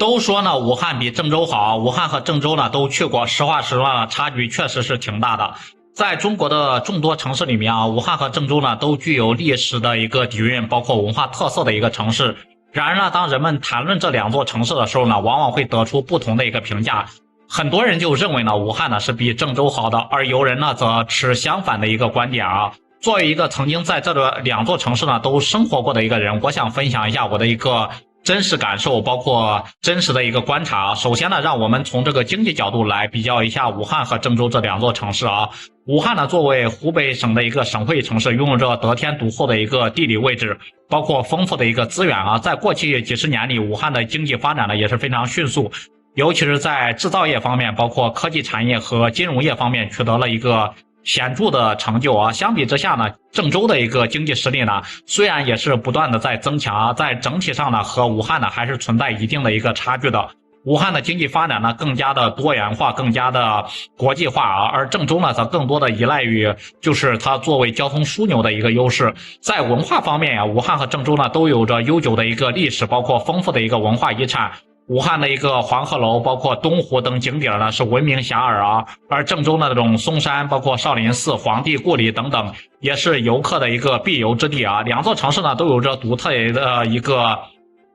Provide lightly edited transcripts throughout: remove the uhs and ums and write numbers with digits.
都说呢，武汉比郑州好。武汉和郑州呢都去过，实话实说呢，差距确实是挺大的。在中国的众多城市里面啊，武汉和郑州呢都具有历史的一个底蕴，包括文化特色的一个城市。然而呢，当人们谈论这两座城市的时候呢，往往会得出不同的一个评价。很多人就认为呢，武汉呢是比郑州好的，而有人呢则持相反的一个观点啊。作为一个曾经在这两座城市呢都生活过的一个人，我想分享一下我的一个真实感受，包括真实的一个观察。首先呢，让我们从这个经济角度来比较一下武汉和郑州这两座城市啊。武汉呢，作为湖北省的一个省会城市，拥有着得天独厚的一个地理位置，包括丰富的一个资源啊。在过去几十年里，武汉的经济发展呢也是非常迅速，尤其是在制造业方面，包括科技产业和金融业方面取得了一个显著的成就啊。相比之下呢，郑州的一个经济实力呢，虽然也是不断的在增强，在整体上呢和武汉呢还是存在一定的一个差距的。武汉的经济发展呢更加的多元化，更加的国际化啊，而郑州呢则更多的依赖于就是它作为交通枢纽的一个优势。在文化方面呀，武汉和郑州呢都有着悠久的一个历史，包括丰富的一个文化遗产。武汉的一个黄鹤楼，包括东湖等景点呢是闻名遐迩啊，而郑州呢这种嵩山，包括少林寺、皇帝故里等等，也是游客的一个必游之地啊。两座城市呢都有着独特的一个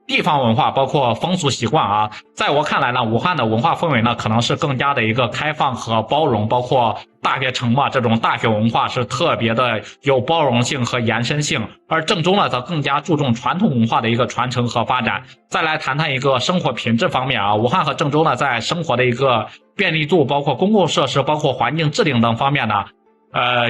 地方文化，包括风俗习惯啊。在我看来呢，武汉的文化氛围呢可能是更加的一个开放和包容，包括大学城嘛，这种大学文化是特别的有包容性和延伸性，而郑州呢则更加注重传统文化的一个传承和发展。再来谈谈一个生活品质方面啊，武汉和郑州呢在生活的一个便利度，包括公共设施，包括环境治理等方面呢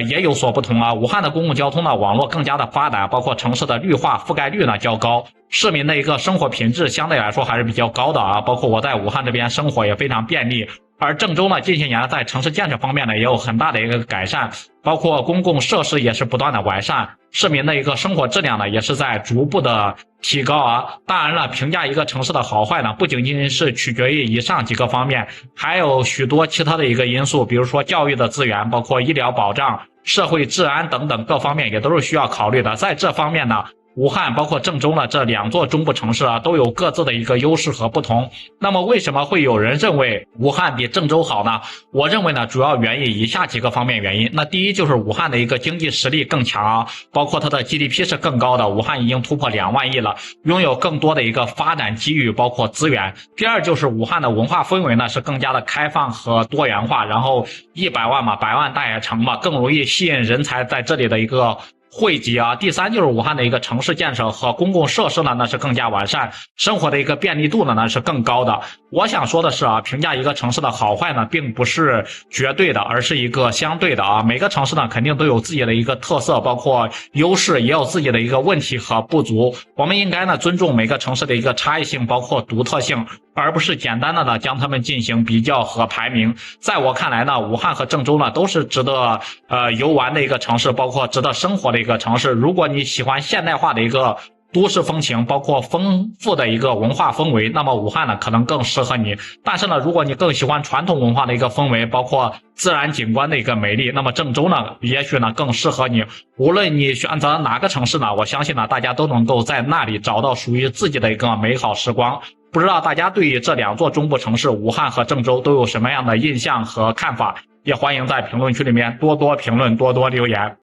也有所不同啊。武汉的公共交通呢网络更加的发达，包括城市的绿化覆盖率呢较高，市民的一个生活品质相对来说还是比较高的啊。包括我在武汉这边生活也非常便利，而郑州呢近些年在城市建设方面呢也有很大的一个改善，包括公共设施也是不断的完善，市民的一个生活质量呢也是在逐步的提高啊。当然了，评价一个城市的好坏呢不仅仅是取决于以上几个方面，还有许多其他的一个因素，比如说教育的资源，包括医疗保障、社会治安等等各方面也都是需要考虑的。在这方面呢，武汉包括郑州呢这两座中部城市啊都有各自的一个优势和不同。那么为什么会有人认为武汉比郑州好呢？我认为呢主要源于以下几个方面原因。那第一就是武汉的一个经济实力更强啊，包括它的 GDP 是更高的，武汉已经突破2万亿了，拥有更多的一个发展机遇，包括资源。第二就是武汉的文化氛围呢是更加的开放和多元化，然后100万嘛，百万大学城嘛，更容易吸引人才在这里的一个汇集啊。第三就是武汉的一个城市建设和公共设施呢那是更加完善，生活的一个便利度呢那是更高的。我想说的是啊，评价一个城市的好坏呢并不是绝对的，而是一个相对的啊。每个城市呢肯定都有自己的一个特色，包括优势，也有自己的一个问题和不足。我们应该呢尊重每个城市的一个差异性，包括独特性，而不是简单的呢将它们进行比较和排名。在我看来呢，武汉和郑州呢都是值得游玩的一个城市，包括值得生活的一个城市。如果你喜欢现代化的一个都市风情，包括丰富的一个文化氛围，那么武汉呢可能更适合你。但是呢，如果你更喜欢传统文化的一个氛围，包括自然景观的一个美丽，那么郑州呢也许呢更适合你。无论你选择哪个城市呢，我相信呢大家都能够在那里找到属于自己的一个美好时光。不知道大家对于这两座中部城市武汉和郑州都有什么样的印象和看法，也欢迎在评论区里面多多评论，多多留言。